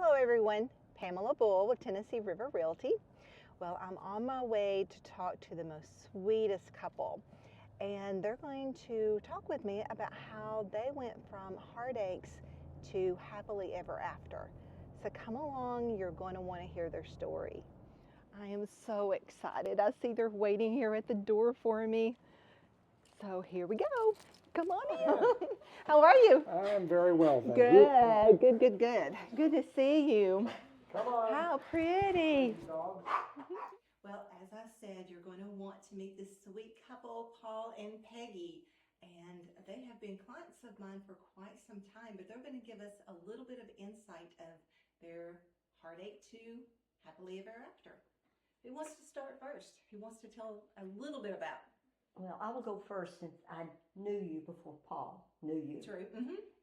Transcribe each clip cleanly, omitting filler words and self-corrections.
Hello everyone, Pamela Bull with Tennessee River Realty. Well, I'm on my way to talk to the most sweetest couple, and they're going to talk with me about how they went from heartaches to happily ever after. So come along, you're going to want to hear their story. I am so excited. I see they're waiting here at the door for me. So here we go. Come on in. How are you? I am very well, thank you. Good. Good to see you. Come on. How pretty. Dog. Well, as I said, you're going to want to meet this sweet couple, Paul and Peggy. And they have been clients of mine for quite some time, but they're going to give us a little bit of insight of their heartache to happily ever after. Who wants to start first? Who wants to tell a little bit about? Well, I will go first since I knew you before Paul knew you. True.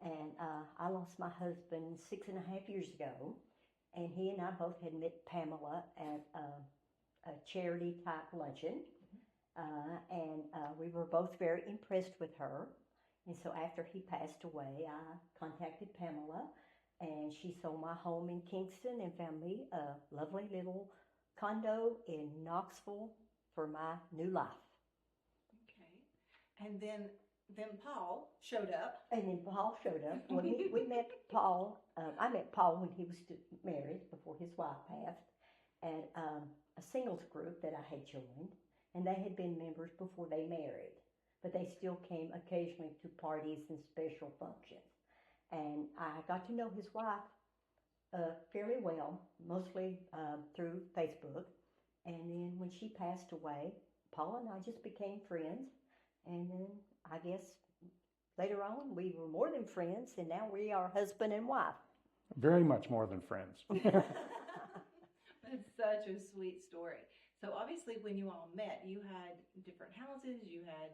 And I lost my husband 6.5 years ago, and he and I both had met Pamela at a charity type luncheon, and we were both very impressed with her. And so after he passed away, I contacted Pamela, and she sold my home in Kingston and found me a lovely little condo in Knoxville for my new life. And then Paul showed up. And then Paul showed up. Well, we met Paul. I met Paul when he was married, before his wife passed, at a singles group that I had joined. And they had been members before they married. But they still came occasionally to parties and special functions. And I got to know his wife fairly well, mostly through Facebook. And then when she passed away, Paul and I just became friends. And then I guess later on we were more than friends, and now we are husband and wife. Very much more than friends. That's such a sweet story. So obviously when you all met, you had different houses, you had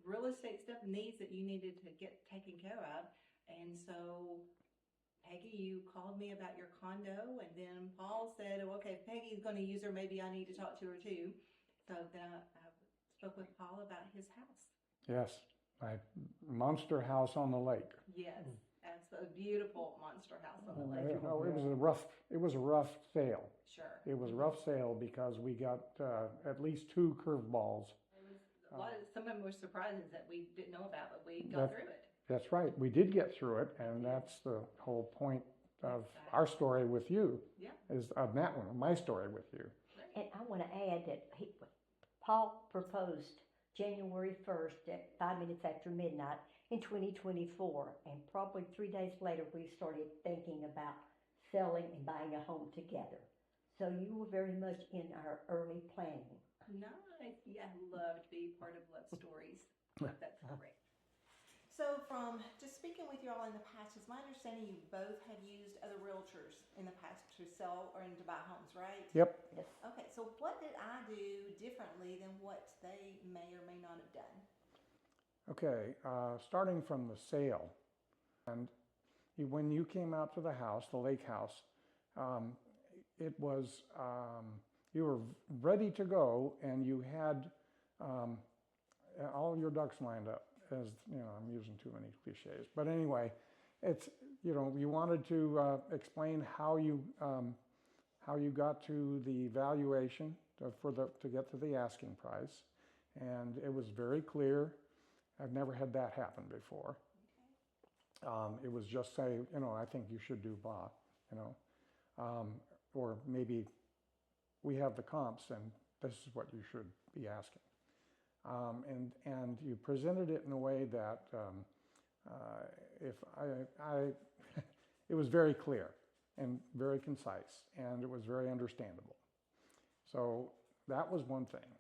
real estate stuff, needs that you needed to get taken care of. And so Peggy, you called me about your condo, and then Paul said, oh, okay, if Peggy's going to use her, maybe I need to talk to her too. So then I spoke with Paul about his house. Yes, my monster house on the lake. Yes, that's a beautiful monster house on the lake. It was a rough sale. Sure. It was a rough sale because we got at least 2 curveballs. Some of them were surprises that we didn't know about, but we got through it. That's right. We did get through it, and that's the whole point of our story with you. Yeah. Is of that one, my story with you. And I want to add that Paul proposed January 1st at 5 minutes after midnight in 2024. And probably 3 days later, we started thinking about selling and buying a home together. So you were very much in our early planning. Nice. Yeah, I love to be part of love stories. That's great. So from just speaking with you all in the past, it's my understanding you both have used other realtors in the past to sell or to buy homes, right? Yep. Yes. Okay, so what did I do differently than what they may or may not have done? Okay, starting from the sale, and when you came out to the house, the lake house, it was, you were ready to go, and you had all your ducks lined up. As you know, I'm using too many cliches, but anyway, it's, you know, you wanted to explain how you got to the valuation to get to the asking price, and it was very clear. I've never had that happen before. It was just say, you know, I think you should do blah, you know, or maybe we have the comps and this is what you should be asking. And you presented it in a way that it was very clear and very concise, and it was very understandable. So that was one thing.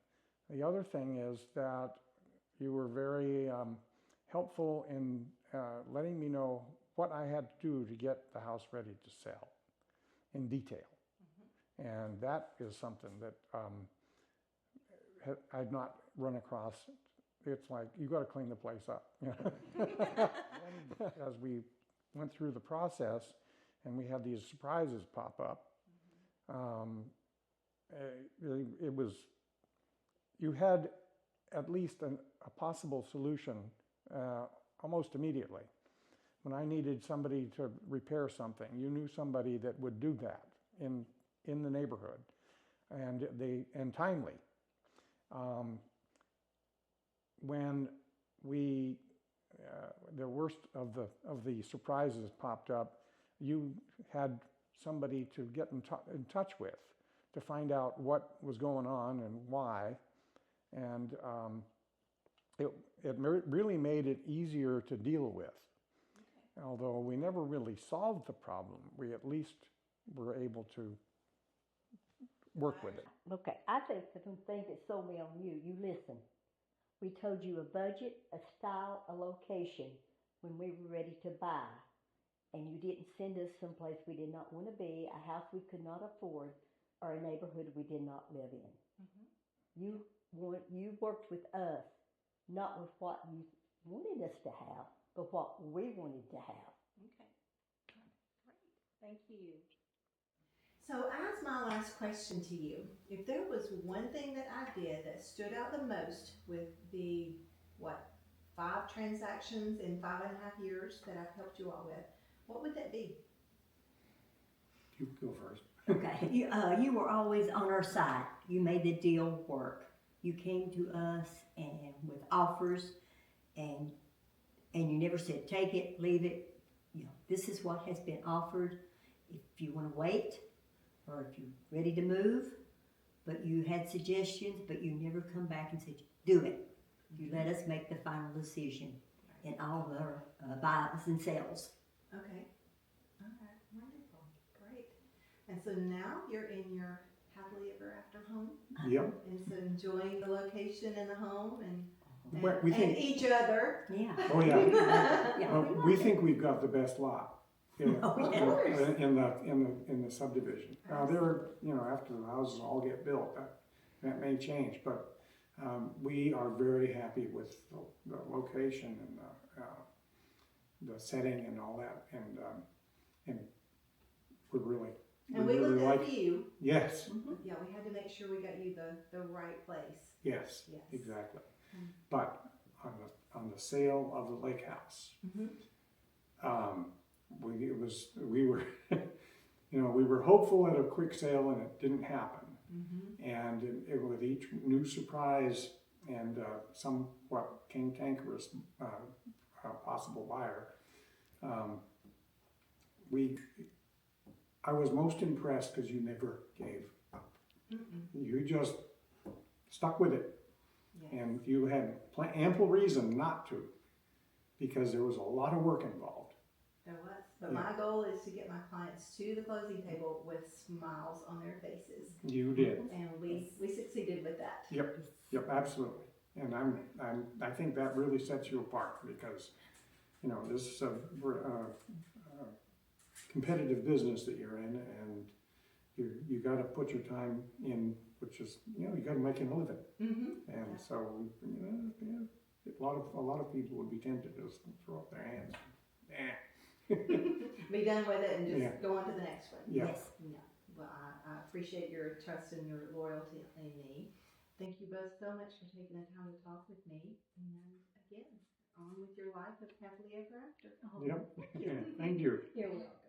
The other thing is that you were very helpful in letting me know what I had to do to get the house ready to sell in detail. Mm-hmm. And that is something that I'd not run across. It's like, you got to clean the place up. You know? As we went through the process and we had these surprises pop up, it was, you had at least a possible solution almost immediately. when I needed somebody to repair something, you knew somebody that would do that in the neighborhood, and timely. When the worst of the surprises popped up, you had somebody to get in touch with to find out what was going on and why, and it really made it easier to deal with. Okay. Although we never really solved the problem, we at least were able to work with it. Okay, I think the thing that sold me on you, you listen. We told you a budget, a style, a location when we were ready to buy. And you didn't send us someplace we did not want to be, a house we could not afford, or a neighborhood we did not live in. Mm-hmm. You worked with us, not with what you wanted us to have, but what we wanted to have. Okay, great. Thank you. So as my last question to you, if there was one thing that I did that stood out the most with the, 5 transactions in 5.5 years that I've helped you all with, what would that be? You go first. Okay, you were always on our side. You made the deal work. You came to us and with offers, and you never said take it, leave it. You know, this is what has been offered. If you want to wait, or if you're ready to move, but you had suggestions, but you never come back and said do it. You let us make the final decision in all of our buys and sales. Okay. All right. Wonderful. Great. And so now you're in your happily ever after home. Yep. And so enjoying the location and the home and Well, we think, each other. Yeah. oh yeah. Yeah, We think we've got the best lot. In, Oh, yeah. in the subdivision. After the houses all get built, that may change, but we are very happy with the location and the setting and all that, and we're really. And we really looked at you. Yes. Mm-hmm. Yeah, we had to make sure we got you the right place. Yes. Yes. Exactly. Mm-hmm. But on the sale of the lake house. Mm-hmm. We were we were hopeful at a quick sale, and it didn't happen. Mm-hmm. And with each new surprise and somewhat cantankerous possible buyer, I was most impressed because you never gave up. Mm-mm. You just stuck with it. Yes. And you had ample reason not to, because there was a lot of work involved. There was. But my goal is to get my clients to the closing table with smiles on their faces. You did. And we succeeded with that. Yep, absolutely. And I think that really sets you apart, because, this is a competitive business that you're in, and you got to put your time in, which is, you got to make a living. Mm-hmm. And so, a lot of people would be tempted to just throw up their hands. Be done with it and just go on to the next one. Yeah. Yes. Yeah. Well, I appreciate your trust and your loyalty in me. Thank you both so much for taking the time to talk with me. And again, on with your life of happily ever after. Yep. Thank you. You're welcome.